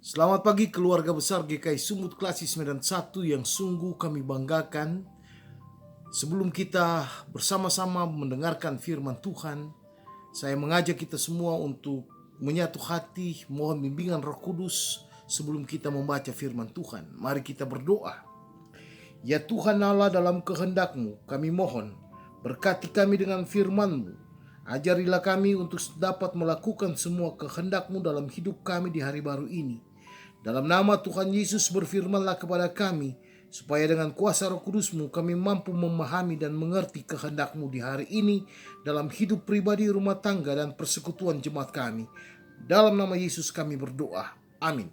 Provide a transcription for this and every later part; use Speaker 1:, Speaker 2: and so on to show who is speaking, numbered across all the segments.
Speaker 1: Selamat pagi keluarga besar GKI Sumut Klasis Medan 1 yang sungguh kami banggakan. Sebelum kita bersama-sama mendengarkan firman Tuhan, saya mengajak kita semua untuk menyatu hati, mohon bimbingan Roh Kudus sebelum kita membaca firman Tuhan. Mari kita berdoa. Ya Tuhan Allah, dalam kehendak-Mu kami mohon, berkati kami dengan firman-Mu. Ajarilah kami untuk dapat melakukan semua kehendak-Mu dalam hidup kami di hari baru ini. Dalam nama Tuhan Yesus berfirmanlah kepada kami, supaya dengan kuasa Roh Kudus-Mu kami mampu memahami dan mengerti kehendak-Mu di hari ini dalam hidup pribadi, rumah tangga, dan persekutuan jemaat kami. Dalam nama Yesus kami berdoa. Amin.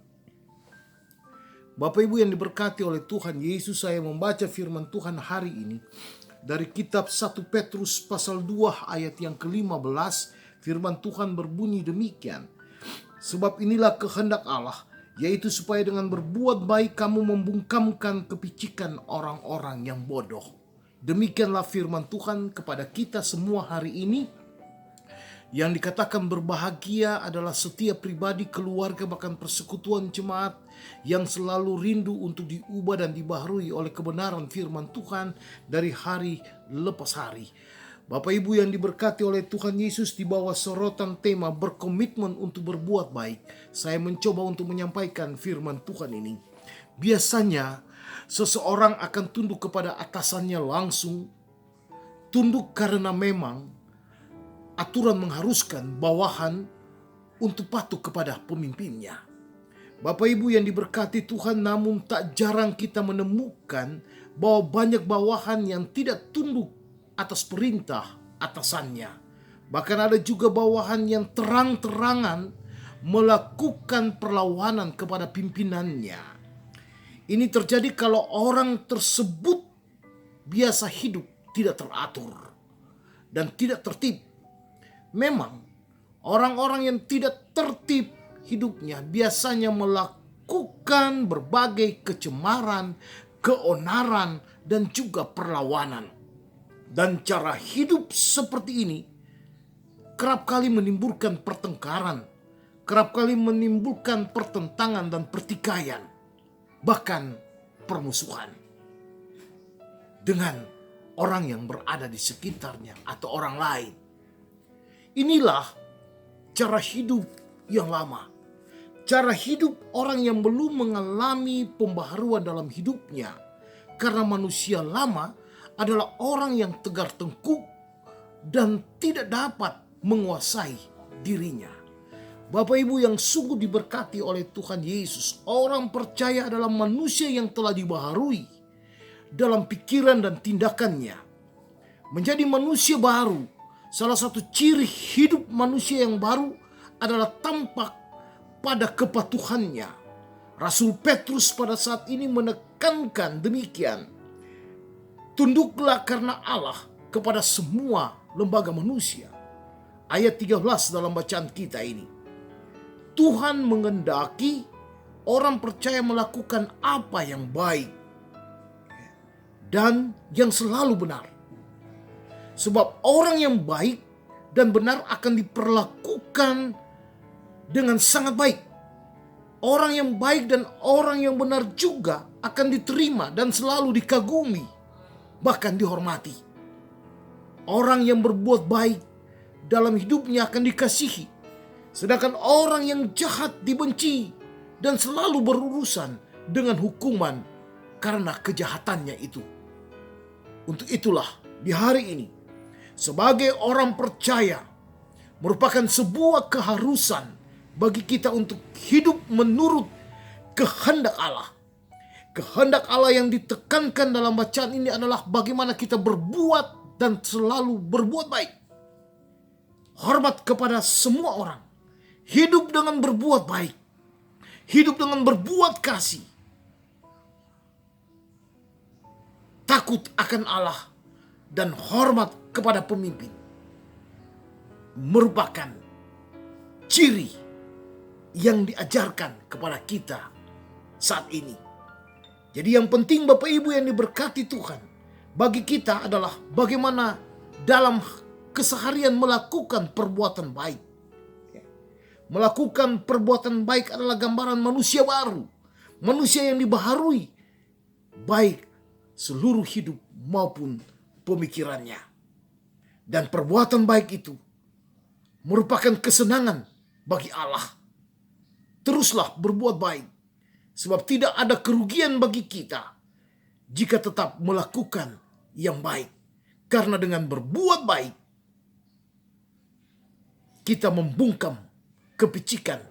Speaker 1: Bapak Ibu yang diberkati oleh Tuhan Yesus, saya membaca firman Tuhan hari ini dari kitab 1 Petrus pasal 2 ayat yang ke-15. Firman Tuhan berbunyi demikian. Sebab inilah kehendak Allah, yaitu supaya dengan berbuat baik kamu membungkamkan kepicikan orang-orang yang bodoh. Demikianlah firman Tuhan kepada kita semua hari ini. Yang dikatakan berbahagia adalah setiap pribadi, keluarga, bahkan persekutuan jemaat yang selalu rindu untuk diubah dan dibaharui oleh kebenaran firman Tuhan dari hari lepas hari. Bapak Ibu yang diberkati oleh Tuhan Yesus, di bawah sorotan tema berkomitmen untuk berbuat baik, saya mencoba untuk menyampaikan firman Tuhan ini. Biasanya seseorang akan tunduk kepada atasannya langsung, tunduk karena memang aturan mengharuskan bawahan untuk patuh kepada pemimpinnya. Bapak Ibu yang diberkati Tuhan, namun tak jarang kita menemukan bahwa banyak bawahan yang tidak tunduk atas perintah atasannya. Bahkan ada juga bawahan yang terang-terangan melakukan perlawanan kepada pimpinannya. Ini terjadi kalau orang tersebut biasa hidup tidak teratur dan tidak tertib. Memang orang-orang yang tidak tertib hidupnya biasanya melakukan berbagai kecemaran, keonaran, dan juga perlawanan. Dan cara hidup seperti ini kerap kali menimbulkan pertengkaran, kerap kali menimbulkan pertentangan dan pertikaian, bahkan permusuhan dengan orang yang berada di sekitarnya atau orang lain. Inilah cara hidup yang lama, cara hidup orang yang belum mengalami pembaharuan dalam hidupnya, karena manusia lama adalah orang yang tegar tengkuk dan tidak dapat menguasai dirinya. Bapak Ibu yang sungguh diberkati oleh Tuhan Yesus, orang percaya adalah manusia yang telah dibaharui dalam pikiran dan tindakannya. Menjadi manusia baru, salah satu ciri hidup manusia yang baru adalah tampak pada kepatuhannya. Rasul Petrus pada saat ini menekankan demikian. Tunduklah karena Allah kepada semua lembaga manusia. Ayat 13 dalam bacaan kita ini. Tuhan mengendaki orang percaya melakukan apa yang baik dan yang selalu benar. Sebab orang yang baik dan benar akan diperlakukan dengan sangat baik. Orang yang baik dan orang yang benar juga akan diterima dan selalu dikagumi, bahkan dihormati. Orang yang berbuat baik dalam hidupnya akan dikasihi, sedangkan orang yang jahat dibenci dan selalu berurusan dengan hukuman karena kejahatannya itu. Untuk itulah di hari ini, sebagai orang percaya, merupakan sebuah keharusan bagi kita untuk hidup menurut kehendak Allah. Kehendak Allah yang ditekankan dalam bacaan ini adalah bagaimana kita berbuat dan selalu berbuat baik. Hormat kepada semua orang. Hidup dengan berbuat baik. Hidup dengan berbuat kasih. Takut akan Allah dan hormat kepada pemimpin merupakan ciri yang diajarkan kepada kita saat ini. Jadi yang penting Bapak Ibu yang diberkati Tuhan, bagi kita adalah bagaimana dalam keseharian melakukan perbuatan baik. Melakukan perbuatan baik adalah gambaran manusia baru. Manusia yang dibaharui baik seluruh hidup maupun pemikirannya. Dan perbuatan baik itu merupakan kesenangan bagi Allah. Teruslah berbuat baik, sebab tidak ada kerugian bagi kita jika tetap melakukan yang baik. Karena dengan berbuat baik, kita membungkam kepicikan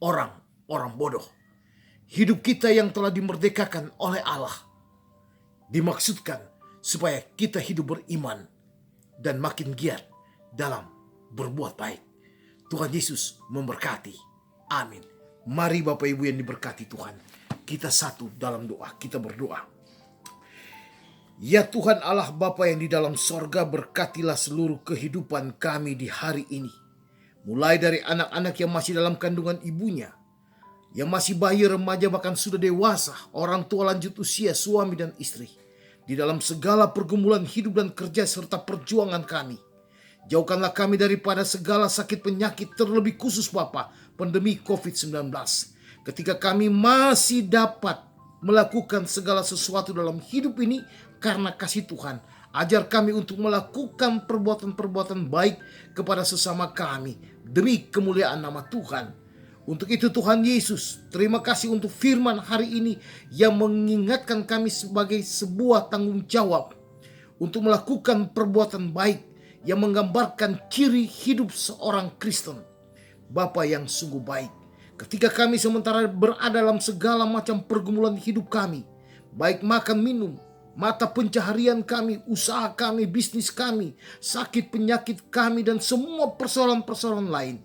Speaker 1: orang-orang bodoh. Hidup kita yang telah dimerdekakan oleh Allah dimaksudkan supaya kita hidup beriman dan makin giat dalam berbuat baik. Tuhan Yesus memberkati. Amin. Mari Bapak Ibu yang diberkati Tuhan, kita satu dalam doa. Kita berdoa. Ya Tuhan Allah Bapa yang di dalam sorga, berkatilah seluruh kehidupan kami di hari ini. Mulai dari anak-anak yang masih dalam kandungan ibunya, yang masih bayi, remaja, bahkan sudah dewasa, orang tua lanjut usia, suami dan istri. Di dalam segala pergumulan hidup dan kerja serta perjuangan kami. Jauhkanlah kami daripada segala sakit penyakit, terlebih khusus Bapa, pandemi COVID-19. Ketika kami masih dapat melakukan segala sesuatu dalam hidup ini karena kasih Tuhan, ajar kami untuk melakukan perbuatan-perbuatan baik kepada sesama kami demi kemuliaan nama Tuhan. Untuk itu Tuhan Yesus, terima kasih untuk firman hari ini yang mengingatkan kami sebagai sebuah tanggung jawab untuk melakukan perbuatan baik yang menggambarkan ciri hidup seorang Kristen. Bapa yang sungguh baik, ketika kami sementara berada dalam segala macam pergumulan hidup kami, baik makan minum, mata pencaharian kami, usaha kami, bisnis kami, sakit penyakit kami, dan semua persoalan-persoalan lain,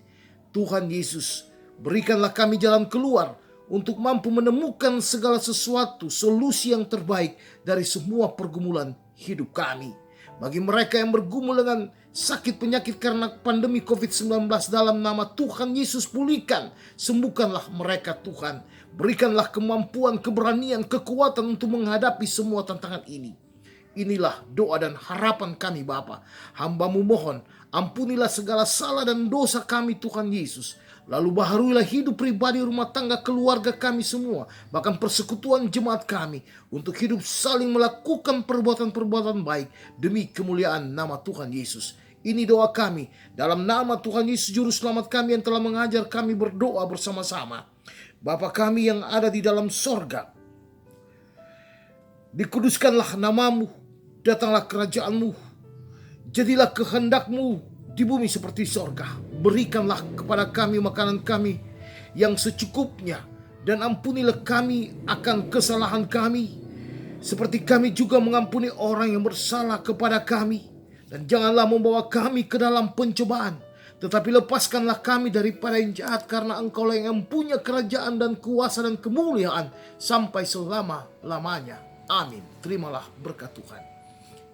Speaker 1: Tuhan Yesus, berikanlah kami jalan keluar untuk mampu menemukan segala sesuatu, solusi yang terbaik dari semua pergumulan hidup kami. Bagi mereka yang bergumul dengan sakit penyakit karena pandemi COVID-19, dalam nama Tuhan Yesus pulihkan, sembuhkanlah mereka Tuhan. Berikanlah kemampuan, keberanian, kekuatan untuk menghadapi semua tantangan ini. Inilah doa dan harapan kami Bapa. Hamba-Mu mohon, ampunilah segala salah dan dosa kami Tuhan Yesus. Lalu baharuilah hidup pribadi, rumah tangga, keluarga kami semua, bahkan persekutuan jemaat kami, untuk hidup saling melakukan perbuatan-perbuatan baik demi kemuliaan nama Tuhan Yesus. Ini doa kami dalam nama Tuhan Yesus Juru Selamat kami yang telah mengajar kami berdoa bersama-sama. Bapa kami yang ada di dalam sorga, dikuduskanlah namamu, datanglah kerajaanmu, jadilah kehendak-Mu di bumi seperti sorga. Berikanlah kepada kami makanan kami yang secukupnya, dan ampunilah kami akan kesalahan kami, seperti kami juga mengampuni orang yang bersalah kepada kami. Dan janganlah membawa kami ke dalam pencobaan, tetapi lepaskanlah kami daripada yang jahat, karena Engkau yang punya kerajaan dan kuasa dan kemuliaan sampai selama-lamanya. Amin. Terimalah berkat Tuhan.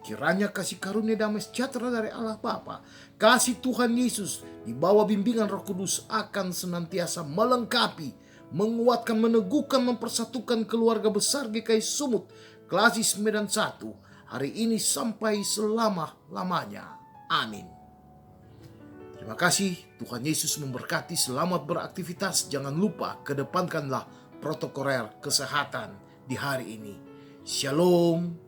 Speaker 1: Kiranya kasih karunia damai sejahtera dari Allah Bapa, kasih Tuhan Yesus di bawah bimbingan Roh Kudus akan senantiasa melengkapi, menguatkan, meneguhkan, mempersatukan keluarga besar GKI Sumut Klasis Medan 1 hari ini sampai selama-lamanya. Amin. Terima kasih. Tuhan Yesus memberkati. Selamat beraktivitas. Jangan lupa kedepankanlah protokol kesehatan di hari ini. Shalom.